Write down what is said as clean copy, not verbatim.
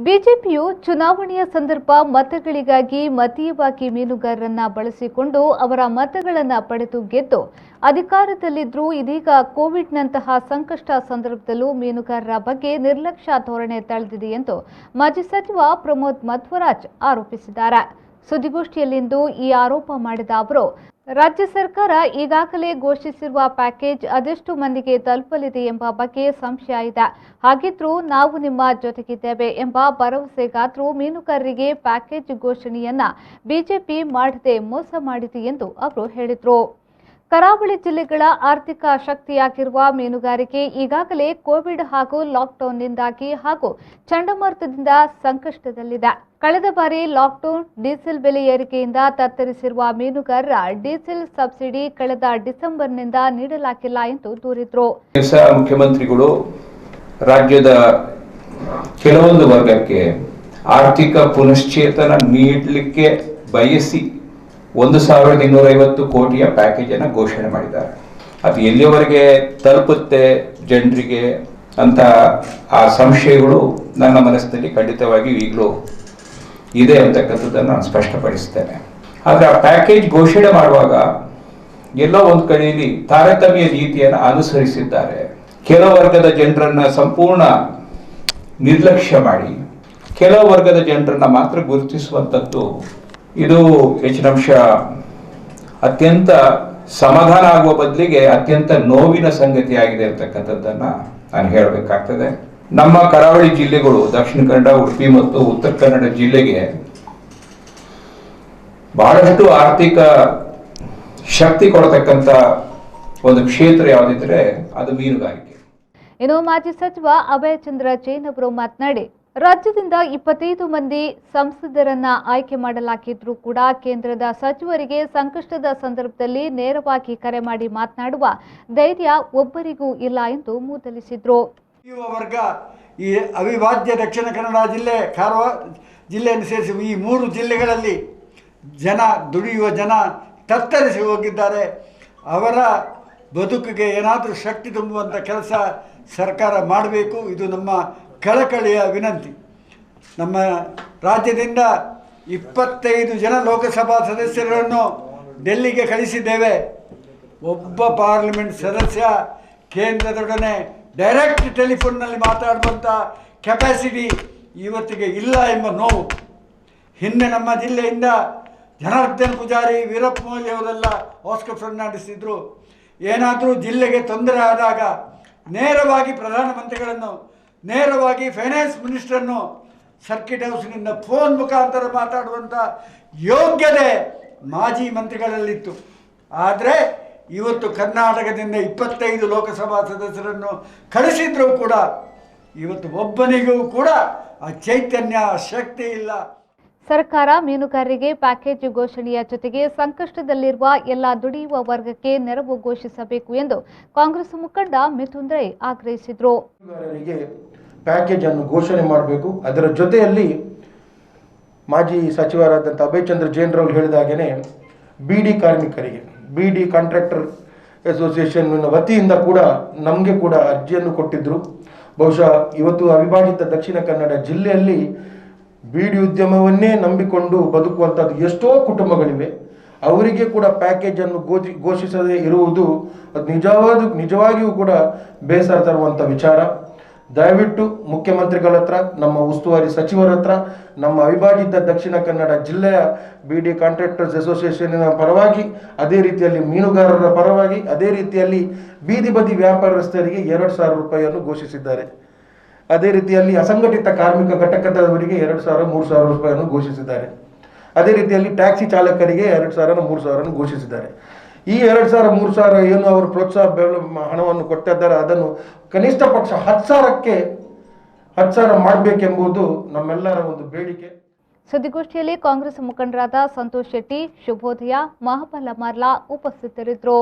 ಬಿಜೆಪಿಯು ಚುನಾವಣೆಯ ಸಂದರ್ಭ ಮತಗಳಿಗಾಗಿ ಮತೀಯವಾಗಿ ಮೀನುಗಾರರನ್ನ ಬಳಸಿಕೊಂಡು ಅವರ ಮತಗಳನ್ನು ಪಡೆದು ಗೆದ್ದು ಅಧಿಕಾರದಲ್ಲಿದ್ದರೂ ಇದೀಗ ಕೋವಿಡ್ನಂತಹ ಸಂಕಷ್ಟ ಸಂದರ್ಭದಲ್ಲೂ ಮೀನುಗಾರರ ಬಗ್ಗೆ ನಿರ್ಲಕ್ಷ್ಯ ಧೋರಣೆ ತಳೆದಿದೆ ಎಂದು ಮಾಜಿ ಸಚಿವ ಪ್ರಮೋದ್ ಮಧ್ವರಾಜ್ ಆರೋಪಿಸಿದ್ದಾರೆ. ಸುದ್ದಿಗೋಷ್ಠಿಯಲ್ಲಿಂದು ಈ ಆರೋಪ ಮಾಡಿದ ಅವರು, ರಾಜ್ಯ ಸರ್ಕಾರ ಈಗಾಗಲೇ ಘೋಷಿಸಿರುವ ಪ್ಯಾಕೇಜ್ ಅದೆಷ್ಟು ಮಂದಿಗೆ ತಲುಪಲಿದೆ ಎಂಬ ಬಗ್ಗೆ ಸಂಶಯ ಇದೆ. ಹಾಗಿದ್ರೂ ನಾವು ನಿಮ್ಮ ಜೊತೆಗಿದ್ದೇವೆ ಎಂಬ ಭರವಸೆಗಾದ್ರೂ ಮೀನುಗಾರರಿಗೆ ಪ್ಯಾಕೇಜ್ ಘೋಷಣೆಯನ್ನ ಬಿಜೆಪಿ ಮಾಡದೆ ಮೋಸ ಮಾಡಿದೆ ಎಂದು ಅವರು ಹೇಳಿದರು. ಕರಾವಳಿ ಜಿಲ್ಲೆಗಳ ಆರ್ಥಿಕ ಶಕ್ತಿಯಾಗಿರುವ ಮೀನುಗಾರಿಕೆ ಈಗಾಗಲೇ ಕೋವಿಡ್ ಹಾಗೂ ಲಾಕ್ಡೌನ್ನಿಂದಾಗಿ ಹಾಗೂ ಚಂಡಮಾರುತದಿಂದ ಸಂಕಷ್ಟದಲ್ಲಿದೆ. ಕಳೆದ ಬಾರಿ ಲಾಕ್ಡೌನ್, ಡೀಸೆಲ್ ಬೆಲೆ ಏರಿಕೆಯಿಂದ ತತ್ತರಿಸಿರುವ ಮೀನುಗಾರರ ಡೀಸೆಲ್ ಸಬ್ಸಿಡಿ ಕಳೆದ ಡಿಸೆಂಬರ್ನಿಂದ ನೀಡಲಾಗಿಲ್ಲ ಎಂದು ದೂರಿದರು. ಮುಖ್ಯಮಂತ್ರಿಗಳು ರಾಜ್ಯದ ಕೆಲವೊಂದು ವರ್ಗಕ್ಕೆ ಆರ್ಥಿಕ ಪುನಶ್ಚೇತನ ನೀಡಲಿಕ್ಕೆ ಬಯಸಿ 1250 ಕೋಟಿಯ ಪ್ಯಾಕೇಜ್ ಅನ್ನು ಘೋಷಣೆ ಮಾಡಿದ್ದಾರೆ. ಅದು ಎಲ್ಲಿಯವರೆಗೆ ತಲುಪುತ್ತೆ ಜನರಿಗೆ ಅಂತ ಆ ಸಂಶಯಗಳು ನನ್ನ ಮನಸ್ಸಿನಲ್ಲಿ ಖಂಡಿತವಾಗಿ ಈಗಲೂ ಇದೆ ಅಂತಕ್ಕಂಥದ್ದನ್ನು ನಾನು ಸ್ಪಷ್ಟಪಡಿಸ್ತೇನೆ. ಆದರೆ ಆ ಪ್ಯಾಕೇಜ್ ಘೋಷಣೆ ಮಾಡುವಾಗ ಎಲ್ಲೋ ಒಂದು ಕಡೆಯಲ್ಲಿ ತಾರತಮ್ಯ ನೀತಿಯನ್ನು ಅನುಸರಿಸಿದ್ದಾರೆ. ಕೆಲವು ವರ್ಗದ ಜನರನ್ನ ಸಂಪೂರ್ಣ ನಿರ್ಲಕ್ಷ್ಯ ಮಾಡಿ ಕೆಲವು ವರ್ಗದ ಜನರನ್ನ ಮಾತ್ರ ಗುರುತಿಸುವಂಥದ್ದು ಇದು ಹೆಚ್ಚಿನ ಅಂಶ ಅತ್ಯಂತ ಸಮಾಧಾನ ಆಗುವ ಬದಲಿಗೆ ಅತ್ಯಂತ ನೋವಿನ ಸಂಗತಿಯಾಗಿದೆ ಅಂತಕ್ಕಂಥದ್ದನ್ನ ನಾನು ಹೇಳಬೇಕಾಗ್ತದೆ. ನಮ್ಮ ಕರಾವಳಿ ಜಿಲ್ಲೆಗಳು ದಕ್ಷಿಣ ಕನ್ನಡ, ಉಡುಪಿ ಮತ್ತು ಉತ್ತರ ಕನ್ನಡ ಜಿಲ್ಲೆಗೆ ಬಹಳಷ್ಟು ಆರ್ಥಿಕ ಶಕ್ತಿ ಕೊಡತಕ್ಕಂಥ ಒಂದು ಕ್ಷೇತ್ರ ಯಾವುದಿದ್ರೆ ಅದು ಮೀನುಗಾರಿಕೆ. ಇನ್ನು ಮಾಜಿ ಸಚಿವ ಅಭಯಚಂದ್ರ ಜೈನ್ ಅವರು ಮಾತನಾಡಿ, ರಾಜ್ಯದಿಂದ 25 ಮಂದಿ ಸಂಸದರನ್ನ ಆಯ್ಕೆ ಮಾಡಲಾಗಿದ್ರೂ ಕೂಡ ಕೇಂದ್ರದ ಸಚಿವರಿಗೆ ಸಂಕಷ್ಟದ ಸಂದರ್ಭದಲ್ಲಿ ನೇರವಾಗಿ ಕರೆ ಮಾಡಿ ಮಾತನಾಡುವ ಧೈರ್ಯ ಒಬ್ಬರಿಗೂ ಇಲ್ಲ ಎಂದು ಮೂದಲಿಸಿದ್ರು. ವರ್ಗ ಈ ಅವಿಭಾಜ್ಯ ದಕ್ಷಿಣ ಕನ್ನಡ ಜಿಲ್ಲೆ, ಕಾರವಾರ ಜಿಲ್ಲೆಯನ್ನು ಸೇರಿಸಿ ಈ 3 ಜಿಲ್ಲೆಗಳಲ್ಲಿ ದುಡಿಯುವ ಜನ ತತ್ತರಿಸಿ ಹೋಗಿದ್ದಾರೆ. ಅವರ ಬದುಕಿಗೆ ಏನಾದರೂ ಶಕ್ತಿ ತುಂಬುವಂಥ ಕೆಲಸ ಸರ್ಕಾರ ಮಾಡಬೇಕು. ಇದು ನಮ್ಮ ಕಳಕಳಿಯ ವಿನಂತಿ. ನಮ್ಮ ರಾಜ್ಯದಿಂದ 25 ಜನ ಲೋಕಸಭಾ ಸದಸ್ಯರನ್ನು ಡೆಲ್ಲಿಗೆ ಕಳಿಸಿದ್ದೇವೆ. ಒಬ್ಬ ಪಾರ್ಲಿಮೆಂಟ್ ಸದಸ್ಯ ಕೇಂದ್ರದೊಡನೆ ಡೈರೆಕ್ಟ್ ಟೆಲಿಫೋನ್ನಲ್ಲಿ ಮಾತಾಡುವಂಥ ಕೆಪಾಸಿಟಿ ಇವತ್ತಿಗೆ ಇಲ್ಲ ಎಂಬ ನೋವು. ಹಿಂದೆ ನಮ್ಮ ಜಿಲ್ಲೆಯಿಂದ ಜನಾರ್ದನ್ ಪೂಜಾರಿ, ವೀರಪ್ಪ ಮೊಯ್ಲಿ ಅವರೆಲ್ಲ ಆಸ್ಕರ್ ಫರ್ನಾಂಡಿಸ್ ಇದ್ದರು. ಏನಾದರೂ ಜಿಲ್ಲೆಗೆ ತೊಂದರೆ ಆದಾಗ ನೇರವಾಗಿ ಪ್ರಧಾನಮಂತ್ರಿಗಳನ್ನು, ನೇರವಾಗಿ ಫೈನಾನ್ಸ್ ಮಿನಿಸ್ಟರನ್ನು ಸರ್ಕಿಟ್ ಹೌಸ್ನಿಂದ ಫೋನ್ ಮುಖಾಂತರ ಮಾತಾಡುವಂಥ ಯೋಗ್ಯತೆ ಮಾಜಿ ಮಂತ್ರಿಗಳಲ್ಲಿತ್ತು. ಆದರೆ ಇವತ್ತು ಕರ್ನಾಟಕದಿಂದ 25 ಲೋಕಸಭಾ ಸದಸ್ಯರನ್ನು ಕಳಿಸಿದ್ರೂ ಕೂಡ ಇವತ್ತು ಒಬ್ಬನಿಗೂ ಕೂಡ ಆ ಚೈತನ್ಯ, ಶಕ್ತಿ ಇಲ್ಲ. ಸರ್ಕಾರ ಮೀನುಗಾರರಿಗೆ ಪ್ಯಾಕೇಜ್ ಘೋಷಣೆಯ ಜೊತೆಗೆ ಸಂಕಷ್ಟದಲ್ಲಿರುವ ಎಲ್ಲ ದುಡಿಯುವ ವರ್ಗಕ್ಕೆ ನೆರವು ಘೋಷಿಸಬೇಕು ಎಂದು ಕಾಂಗ್ರೆಸ್ ಮುಖಂಡ ಮಿಥುನ್ ರೈ ಆಗ್ರಹಿಸಿದರು. ಮೀನುಗಾರರಿಗೆ ಪ್ಯಾಕೇಜ್ ಅನ್ನು ಘೋಷಣೆ ಮಾಡಬೇಕು. ಅದರ ಜೊತೆಯಲ್ಲಿ ಮಾಜಿ ಸಚಿವರಾದಂಥ ಅಭಯಚಂದ್ರ ಜೈನ್ ರವರು ಹೇಳಿದಾಗೇನೆ ಬಿಡಿ ಕಾರ್ಮಿಕರಿಗೆ, ಬಿಡಿ ಕಾಂಟ್ರಾಕ್ಟರ್ ಅಸೋಸಿಯೇಷನ್ ವತಿಯಿಂದ ಕೂಡ ನಮಗೆ ಕೂಡ ಅರ್ಜಿಯನ್ನು ಕೊಟ್ಟಿದ್ದರು. ಬಹುಶಃ ಇವತ್ತು ಅವಿಭಾಜಿತ ದಕ್ಷಿಣ ಕನ್ನಡ ಜಿಲ್ಲೆಯಲ್ಲಿ ಬೀಡಿ ಉದ್ಯಮವನ್ನೇ ನಂಬಿಕೊಂಡು ಬದುಕುವಂಥದ್ದು ಎಷ್ಟೋ ಕುಟುಂಬಗಳಿವೆ. ಅವರಿಗೆ ಕೂಡ ಪ್ಯಾಕೇಜ್ ಅನ್ನು ಘೋಷಿಸದೇ ಇರುವುದು ಅದು ನಿಜವಾಗಿಯೂ ಕೂಡ ಬೇಸರ ತರುವಂಥ ವಿಚಾರ. ದಯವಿಟ್ಟು ಮುಖ್ಯಮಂತ್ರಿಗಳ ಹತ್ರ, ನಮ್ಮ ಉಸ್ತುವಾರಿ ಸಚಿವರ ಹತ್ರ, ನಮ್ಮ ಅವಿಭಾಜಿತ ದಕ್ಷಿಣ ಕನ್ನಡ ಜಿಲ್ಲೆಯ ಬಿಡಿ ಕಾಂಟ್ರಾಕ್ಟರ್ಸ್ ಅಸೋಸಿಯೇಷನ್ನ ಪರವಾಗಿ, ಅದೇ ರೀತಿಯಲ್ಲಿ ಮೀನುಗಾರರ ಪರವಾಗಿ, ಅದೇ ರೀತಿಯಲ್ಲಿ ಬೀದಿ ಬದಿ ವ್ಯಾಪಾರಸ್ಥರಿಗೆ 2,000 ರೂಪಾಯಿಯನ್ನು ಘೋಷಿಸಿದ್ದಾರೆ. ಅದೇ ರೀತಿಯಲ್ಲಿ ಅಸಂಘಟಿತ ಕಾರ್ಮಿಕ ಘಟಕದವರಿಗೆ 2,000, 3,000 ರೂಪಾಯಿಯನ್ನು ಘೋಷಿಸಿದ್ದಾರೆ. ಅದೇ ರೀತಿಯಲ್ಲಿ ಟ್ಯಾಕ್ಸಿ ಚಾಲಕರಿಗೆ 2,000, 3,000 ಘೋಷಿಸಿದ್ದಾರೆ. ಈ 2,000, 3,000 ಏನು ಅವರು ಪ್ರೋತ್ಸಾಹ ಹಣವನ್ನು ಕೊಟ್ಟಿದ್ದಾರೆ, ಅದನ್ನು ಕನಿಷ್ಠ ಪಕ್ಷ 10,000 ಮಾಡಬೇಕೆಂಬುದು ನಮ್ಮೆಲ್ಲರ ಒಂದು ಬೇಡಿಕೆ. ಸುದ್ದಿಗೋಷ್ಠಿಯಲ್ಲಿ ಕಾಂಗ್ರೆಸ್ ಮುಖಂಡರಾದ ಸಂತೋಷ್ ಶೆಟ್ಟಿ, ಶುಭೋದಯ, ಮಹಾಬಲ ಮಾರ್ಲಾ ಉಪಸ್ಥಿತರಿದ್ದರು.